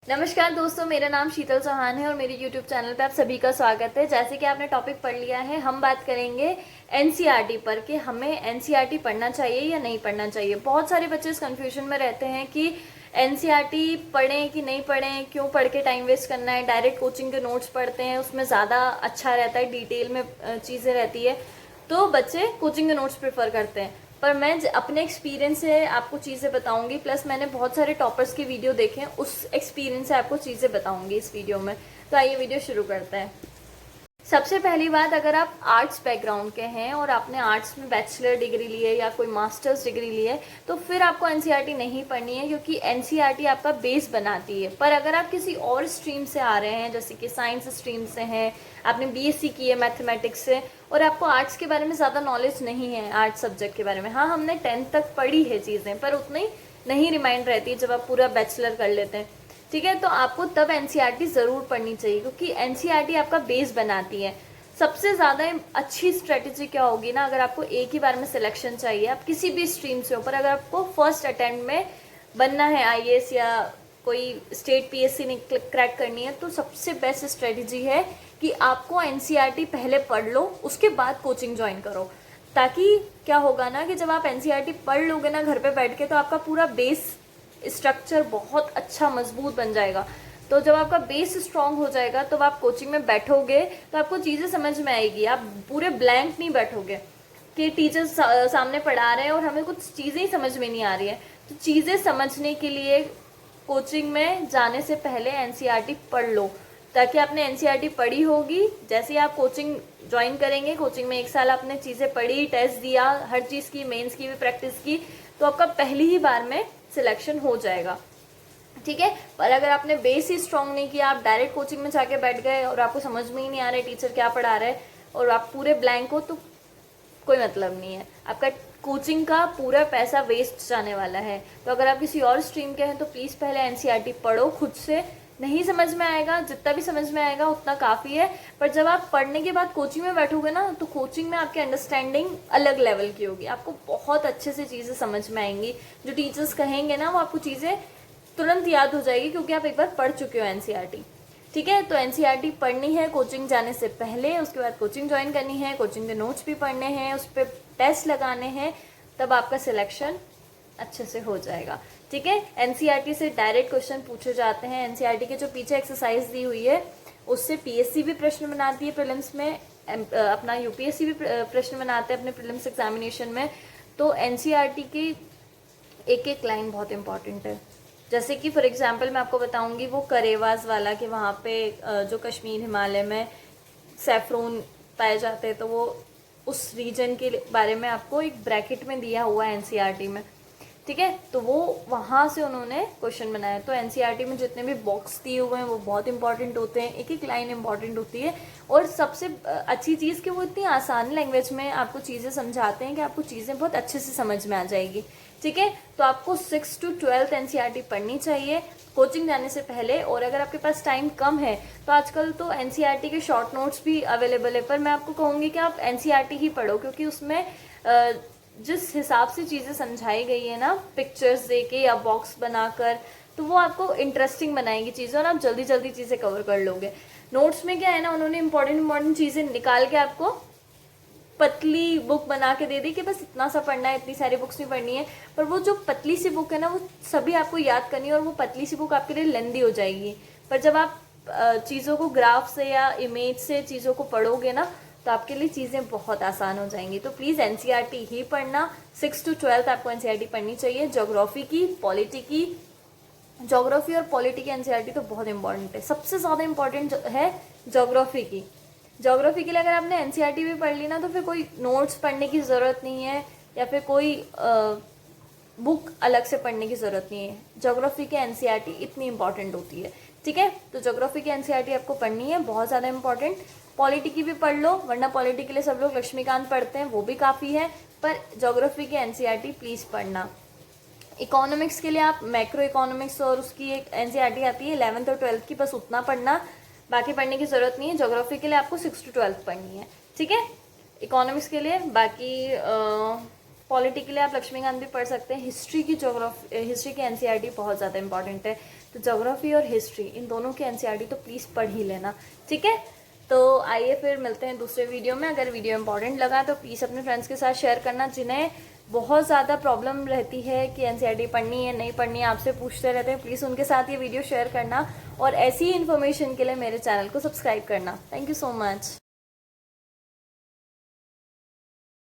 नमस्कार दोस्तों, मेरा नाम शीतल चौहान है और मेरे YouTube चैनल पे आप सभी का स्वागत है। जैसे कि आपने टॉपिक पढ़ लिया है, हम बात करेंगे एनसीईआरटी पर कि हमें एनसीईआरटी पढ़ना चाहिए या नहीं पढ़ना चाहिए। बहुत सारे बच्चे इस कंफ्यूजन में रहते हैं कि एनसीईआरटी पढ़ें कि नहीं पढ़ें, क्यों पढ़ के टाइम वेस्ट करना है, डायरेक्ट कोचिंग के नोट्स पढ़ते हैं, उसमें ज़्यादा अच्छा रहता है, डिटेल में चीज़ें रहती है, तो बच्चे कोचिंग के नोट्स प्रेफर करते हैं। पर मैं अपने एक्सपीरियंस से आपको चीज़ें बताऊंगी, प्लस मैंने बहुत सारे टॉपर्स की वीडियो देखे हैं, उस एक्सपीरियंस से आपको चीज़ें बताऊंगी इस वीडियो में। तो आइए वीडियो शुरू करते हैं। सबसे पहली बात, अगर आप आर्ट्स बैकग्राउंड के हैं और आपने आर्ट्स में बैचलर डिग्री ली है या कोई मास्टर्स डिग्री ली है, तो फिर आपको एनसीईआरटी नहीं पढ़नी है, क्योंकि एनसीईआरटी आपका बेस बनाती है। पर अगर आप किसी और स्ट्रीम से आ रहे हैं, जैसे कि साइंस स्ट्रीम से हैं, आपने बीएससी की है मैथमेटिक्स से, और आपको आर्ट्स के बारे में ज़्यादा नॉलेज नहीं है, आर्ट्स सब्जेक्ट के बारे में, हाँ हमने 10th तक पढ़ी है चीज़ें, पर उतनी नहीं रिमाइंड रहती है जब आप पूरा बैचलर कर लेते हैं, ठीक है, तो आपको तब एनसीईआरटी ज़रूर पढ़नी चाहिए, क्योंकि एनसीईआरटी आपका बेस बनाती है। सबसे ज़्यादा अच्छी स्ट्रेटेजी क्या होगी ना, अगर आपको एक ही बार में सिलेक्शन चाहिए, आप किसी भी स्ट्रीम से हो, पर अगर आपको फर्स्ट अटेम्प्ट में बनना है आईएएस या कोई स्टेट पीएससी क्रैक करनी है, तो सबसे बेस्ट स्ट्रेटेजी है कि आपको एनसीईआरटी पहले पढ़ लो, उसके बाद कोचिंग ज्वाइन करो। ताकि क्या होगा ना कि जब आप एनसीईआरटी पढ़ लोगे ना घर पे बैठ के, तो आपका पूरा बेस स्ट्रक्चर बहुत अच्छा मजबूत बन जाएगा। तो जब आपका बेस स्ट्रांग हो जाएगा, तो आप कोचिंग में बैठोगे तो आपको चीज़ें समझ में आएगी, आप पूरे ब्लैंक नहीं बैठोगे कि टीचर सामने पढ़ा रहे हैं और हमें कुछ चीज़ें ही समझ में नहीं आ रही है। तो चीज़ें समझने के लिए कोचिंग में जाने से पहले एनसीईआरटी पढ़ लो, ताकि आपने एनसीईआरटी पढ़ी होगी, जैसे ही आप कोचिंग ज्वाइन करेंगे, कोचिंग में 1 साल आपने चीज़ें पढ़ी, टेस्ट दिया, हर चीज़ की, मेंस की भी प्रैक्टिस की, तो आपका पहली ही बार में सिलेक्शन हो जाएगा, ठीक है। पर अगर आपने बेस ही स्ट्रांग नहीं किया, आप डायरेक्ट कोचिंग में जाके बैठ गए और आपको समझ में ही नहीं आ रहा है टीचर क्या पढ़ा रहा है, और आप पूरे ब्लैंक हो, तो कोई मतलब नहीं है, आपका कोचिंग का पूरा पैसा वेस्ट जाने वाला है। तो अगर आप किसी और स्ट्रीम के हैं, तो प्लीज़ पहले एनसीईआरटी पढ़ो खुद से। नहीं समझ में आएगा, जितना भी समझ में आएगा उतना काफ़ी है, पर जब आप पढ़ने के बाद कोचिंग में बैठोगे ना, तो कोचिंग में आपकी अंडरस्टैंडिंग अलग लेवल की होगी, आपको बहुत अच्छे से चीज़ें समझ में आएंगी। जो टीचर्स कहेंगे ना, वो आपको चीज़ें तुरंत याद हो जाएगी, क्योंकि आप एक बार पढ़ चुके हो एनसीईआरटी, ठीक है। तो एनसीईआरटी पढ़नी है कोचिंग जाने से पहले, उसके बाद कोचिंग ज्वाइन करनी है, कोचिंग के नोट्स भी पढ़ने हैं, उस पर टेस्ट लगाने हैं, तब आपका सिलेक्शन अच्छे से हो जाएगा, ठीक है। एनसीईआरटी से डायरेक्ट क्वेश्चन पूछे जाते हैं। एनसीईआरटी के जो पीछे एक्सरसाइज दी हुई है, उससे पीएससी भी प्रश्न बनाती है प्रीलिम्स में, अपना यूपीएससी भी प्रश्न बनाते हैं अपने प्रीलिम्स एग्जामिनेशन में। तो एनसीईआरटी की एक एक लाइन बहुत इंपॉर्टेंट है। जैसे कि फॉर एग्जांपल मैं आपको बताऊंगी वो करेवास वाला, कि वहाँ पे जो कश्मीर हिमालय में सैफरोन पाए जाते हैं, तो वो उस रीजन के बारे में आपको एक ब्रैकेट में दिया हुआ है एनसीईआरटी में, ठीक है। तो वो वहाँ से उन्होंने क्वेश्चन बनाया। तो एनसीईआरटी में जितने भी बॉक्स दिए हुए हैं वो बहुत इंपॉर्टेंट होते हैं, एक एक लाइन इंपॉर्टेंट होती है। और सबसे अच्छी चीज़ कि वो इतनी आसान लैंग्वेज में आपको चीज़ें समझाते हैं कि आपको चीज़ें बहुत अच्छे से समझ में आ जाएगी, ठीक है। तो आपको 6 to 12 एनसीईआरटी पढ़नी चाहिए कोचिंग जाने से पहले। और अगर आपके पास टाइम कम है, तो आजकल तो एनसीईआरटी के शॉर्ट नोट्स भी अवेलेबल है, पर मैं आपको कहूँगी कि आप एनसीईआरटी ही पढ़ो, क्योंकि उसमें जिस हिसाब से चीज़ें समझाई गई है ना, पिक्चर्स दे के या बॉक्स बनाकर, तो वो आपको इंटरेस्टिंग बनाएंगी चीज़ें और आप जल्दी जल्दी चीज़ें कवर कर लोगे। नोट्स में क्या है ना, उन्होंने इंपॉर्टेंट चीज़ें निकाल के आपको पतली बुक बना के दे दी कि बस इतना सा पढ़ना है, इतनी सारी बुक्स नहीं पढ़नी है। पर वो जो पतली सी बुक है ना, वो सभी आपको याद करनी है, और वो पतली सी बुक आपके लिए लेंदी हो जाएगी। पर जब आप चीज़ों को ग्राफ से या इमेज से चीज़ों को पढ़ोगे ना, तो आपके लिए चीज़ें बहुत आसान हो जाएंगी। तो प्लीज़ एनसीईआरटी ही पढ़ना, 6 to 12 आपको एनसीईआरटी पढ़नी चाहिए। ज्योग्राफी की, पॉलिटी की, ज्योग्राफी और पॉलिटी की एनसीईआरटी तो बहुत इंपॉर्टेंट है, सबसे ज़्यादा इंपॉर्टेंट है ज्योग्राफी की। ज्योग्राफी के लिए अगर आपने एनसीईआरटी भी पढ़ ली ना, तो फिर कोई नोट्स पढ़ने की ज़रूरत नहीं है, या फिर कोई बुक अलग से पढ़ने की ज़रूरत नहीं है। ज्योग्राफी की एनसीईआरटी इतनी इंपॉर्टेंट होती है, ठीक है। तो ज्योग्राफी की एनसीईआरटी आपको पढ़नी है, बहुत ज़्यादा इंपॉर्टेंट। पॉलिटी की भी पढ़ लो, वरना पॉलिटी के लिए सब लोग लक्ष्मीकांत पढ़ते हैं, वो भी काफ़ी है, पर ज्योग्राफी की एनसीईआरटी प्लीज़ पढ़ना। इकोनॉमिक्स के लिए आप मैक्रो इकोनॉमिक्स और उसकी एक एनसीईआरटी आती है 11th और 12th की, बस उतना पढ़ना, बाकी पढ़ने की ज़रूरत नहीं है। ज्योग्राफी के लिए आपको 6 to 12 पढ़नी है, ठीक है। इकोनॉमिक्स के लिए, बाकी पॉलिटी के लिए आप लक्ष्मीकांत भी पढ़ सकते हैं। हिस्ट्री की एनसीईआरटी बहुत ज़्यादा इंपॉर्टेंट है, तो ज्योग्राफी और हिस्ट्री इन दोनों की एनसीईआरटी तो प्लीज़ पढ़ ही लेना, ठीक है। तो आइए फिर मिलते हैं दूसरे वीडियो में। अगर वीडियो इंपॉर्टेंट लगा तो प्लीज़ अपने फ्रेंड्स के साथ शेयर करना, जिन्हें बहुत ज़्यादा प्रॉब्लम रहती है कि एनसीईआरटी पढ़नी है नहीं पढ़नी है, आपसे पूछते रहते हैं। प्लीज़ उनके साथ ये वीडियो शेयर करना और ऐसी ही इन्फॉर्मेशन के लिए मेरे चैनल को सब्सक्राइब करना। Thank you so much.